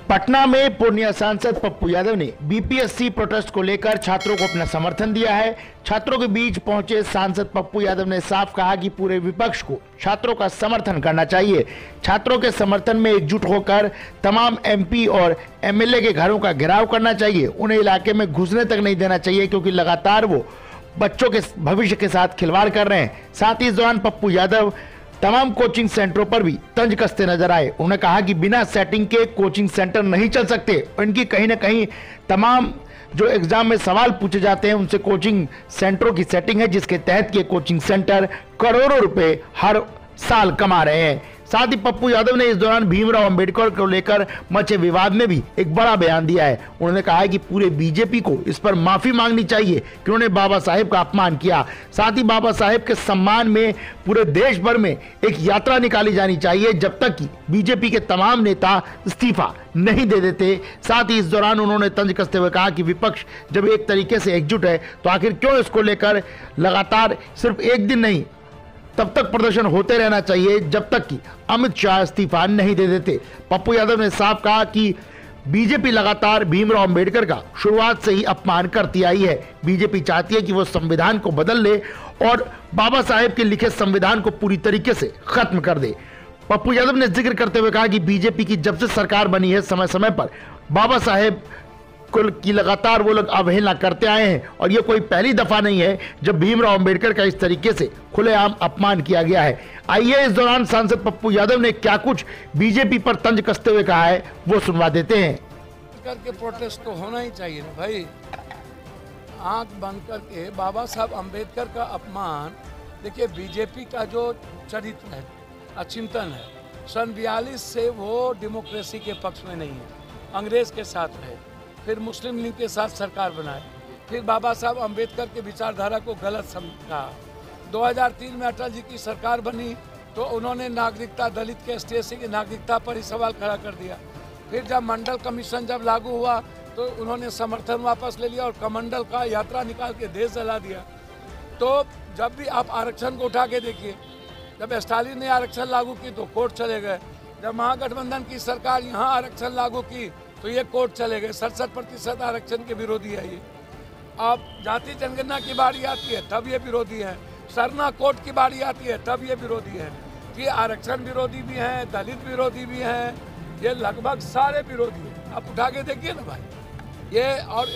पटना में पूर्णिया सांसद पप्पू यादव ने बीपीएससी प्रोटेस्ट को लेकर छात्रों को अपना समर्थन दिया है। छात्रों के बीच पहुंचे सांसद पप्पू यादव ने साफ कहा कि पूरे विपक्ष को छात्रों का समर्थन करना चाहिए। छात्रों के समर्थन में एकजुट होकर तमाम एमपी और एमएलए के घरों का घेराव करना चाहिए। उन्हें इलाके में घुसने तक नहीं देना चाहिए, क्योंकि लगातार वो बच्चों के भविष्य के साथ खिलवाड़ कर रहे हैं। साथ ही इस दौरान पप्पू यादव तमाम कोचिंग सेंटरों पर भी तंज कसते नजर आए। उन्होंने कहा कि बिना सेटिंग के कोचिंग सेंटर नहीं चल सकते। इनकी कहीं ना कहीं तमाम जो एग्जाम में सवाल पूछे जाते हैं उनसे कोचिंग सेंटरों की सेटिंग है, जिसके तहत ये कोचिंग सेंटर करोड़ों रुपए हर साल कमा रहे हैं। साथ ही पप्पू यादव ने इस दौरान भीमराव अंबेडकर को लेकर मचे विवाद में भी एक बड़ा बयान दिया है। उन्होंने कहा है कि पूरे बीजेपी को इस पर माफी मांगनी चाहिए कि उन्होंने बाबा साहेब का अपमान किया। साथ ही बाबा साहेब के सम्मान में पूरे देश भर में एक यात्रा निकाली जानी चाहिए, जब तक कि बीजेपी के तमाम नेता इस्तीफा नहीं दे देते। साथ ही इस दौरान उन्होंने तंज कसते हुए कहा कि विपक्ष जब एक तरीके से एकजुट है तो आखिर क्यों इसको लेकर लगातार सिर्फ एक दिन नहीं तब तक प्रदर्शन होते रहना चाहिए जब तक कि अमित शाह इस्तीफा नहीं दे देते। पप्पू यादव ने साफ कहा कि बीजेपी लगातार भीमराव अंबेडकर का शुरुआत से ही अपमान करती आई है। बीजेपी चाहती है कि वो संविधान को बदल ले और बाबा साहेब के लिखे संविधान को पूरी तरीके से खत्म कर दे। पप्पू यादव ने जिक्र करते हुए कहा कि बीजेपी की जब से सरकार बनी है समय समय पर बाबा साहेब की लगातार वो लोग अवहेलना करते आए हैं, और ये कोई पहली दफा नहीं है जब भीमराव अंबेडकर का इस तरीके से खुलेआम अपमान किया गया है। आइए इस दौरान सांसद पप्पू यादव ने क्या कुछ बीजेपी पर तंज कसते हुए कहा है वो सुनवा देते हैं। करके प्रोटेस्ट तो होना ही चाहिए ना भाई। आंख बंद करके बाबा साहब अंबेडकर का अपमान, देखिए बीजेपी का जो चरित्र है, चिंतन है, सन 42 से वो डेमोक्रेसी के पक्ष में नहीं है, अंग्रेज के साथ रहे, फिर मुस्लिम लीग के साथ सरकार बनाए, फिर बाबा साहब अंबेडकर के विचारधारा को गलत समझा। 2003 में अटल जी की सरकार बनी तो उन्होंने नागरिकता, दलित के ST/SC की नागरिकता पर ही सवाल खड़ा कर दिया। फिर जब मंडल कमीशन जब लागू हुआ तो उन्होंने समर्थन वापस ले लिया और कमंडल का यात्रा निकाल के देश जला दिया। तो जब भी आप आरक्षण को उठा के देखिए, जब स्टालिन ने आरक्षण लागू की तो कोर्ट चले गए। जब महागठबंधन की सरकार यहाँ आरक्षण लागू की तो ये कोर्ट चले गए। 67% आरक्षण के विरोधी है ये। अब जाति जनगणना की बारी आती है तब ये विरोधी है, सरना कोर्ट की बारी आती है तब ये विरोधी है। कि आरक्षण विरोधी भी हैं, दलित विरोधी भी हैं, ये लगभग सारे विरोधी हैं। आप उठा के देखिए ना भाई ये। और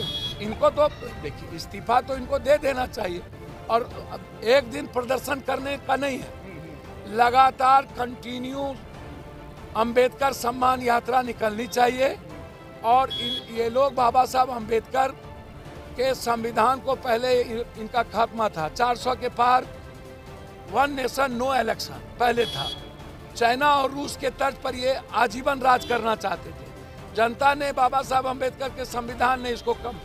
इनको तो देखिए इस्तीफा तो इनको दे देना चाहिए, और एक दिन प्रदर्शन करने का नहीं है, लगातार कंटिन्यू अंबेडकर सम्मान यात्रा निकलनी चाहिए। और ये लोग बाबा साहब अंबेडकर के संविधान को पहले इनका खात्मा था। 400 के पार 1 नेशन नो इलेक्शन पहले था। चाइना और रूस के तर्ज पर ये आजीवन राज करना चाहते थे। जनता ने बाबा साहब अंबेडकर के संविधान ने इसको कम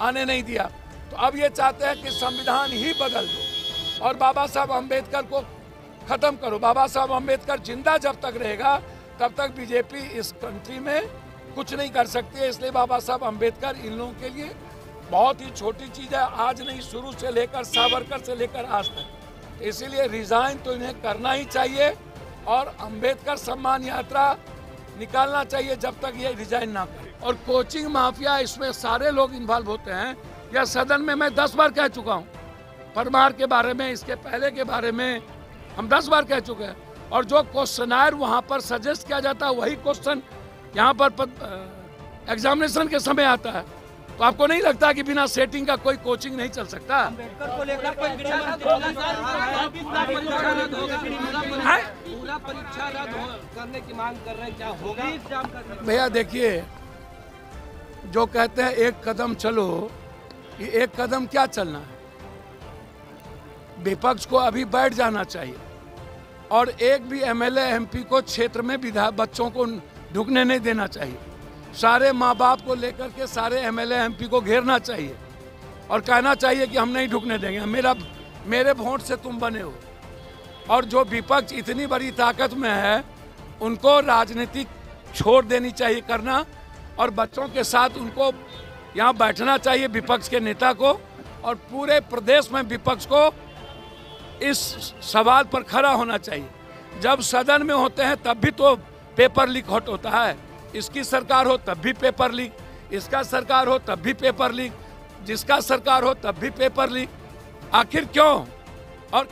आने नहीं दिया, तो अब ये चाहते हैं कि संविधान ही बदल दो और बाबा साहब अंबेडकर को खत्म करो। बाबा साहब अंबेडकर जिंदा जब तक रहेगा तब तक बीजेपी इस कंट्री में कुछ नहीं कर सकती है। इसलिए बाबा साहब अंबेडकर इन लोगों के लिए बहुत ही छोटी चीज़ है, आज नहीं शुरू से लेकर सावरकर से लेकर आज तक। इसीलिए रिजाइन तो इन्हें करना ही चाहिए और अंबेडकर सम्मान यात्रा निकालना चाहिए जब तक ये रिजाइन ना करे। और कोचिंग माफिया इसमें सारे लोग इन्वॉल्व होते हैं। यह सदन में मैं 10 बार कह चुका हूँ, परमार के बारे में, इसके पहले के बारे में हम 10 बार कह चुके हैं। और जो क्वेश्चनायर वहाँ पर सजेस्ट किया जाता है वही क्वेश्चन यहाँ पर एग्जामिनेशन के समय आता है। तो आपको नहीं लगता कि बिना सेटिंग का कोई कोचिंग नहीं चल सकता? अंबेडकर को लेकर कोई पूरा परीक्षा रद्द करने की मांग कर रहे हैं, क्या होगा? भैया देखिए, जो कहते हैं एक कदम चलो, ये एक कदम क्या चलना है? विपक्ष को अभी बैठ जाना चाहिए और एक भी MLA MP को क्षेत्र में बच्चों को ढुकने नहीं देना चाहिए। सारे माँ बाप को लेकर के सारे MLA MP को घेरना चाहिए और कहना चाहिए कि हम नहीं ढुकने देंगे, मेरे वोट से तुम बने हो। और जो विपक्ष इतनी बड़ी ताकत में है उनको राजनीति छोड़ देनी चाहिए करना, और बच्चों के साथ उनको यहाँ बैठना चाहिए विपक्ष के नेता को, और पूरे प्रदेश में विपक्ष को इस सवाल पर खड़ा होना चाहिए। जब सदन में होते हैं तब भी तो पेपर लीक होता है, इसकी सरकार हो तब भी पेपर लीक, इसका सरकार हो तब भी पेपर लीक, जिसका सरकार हो तब भी पेपर लीक। आखिर क्यों? और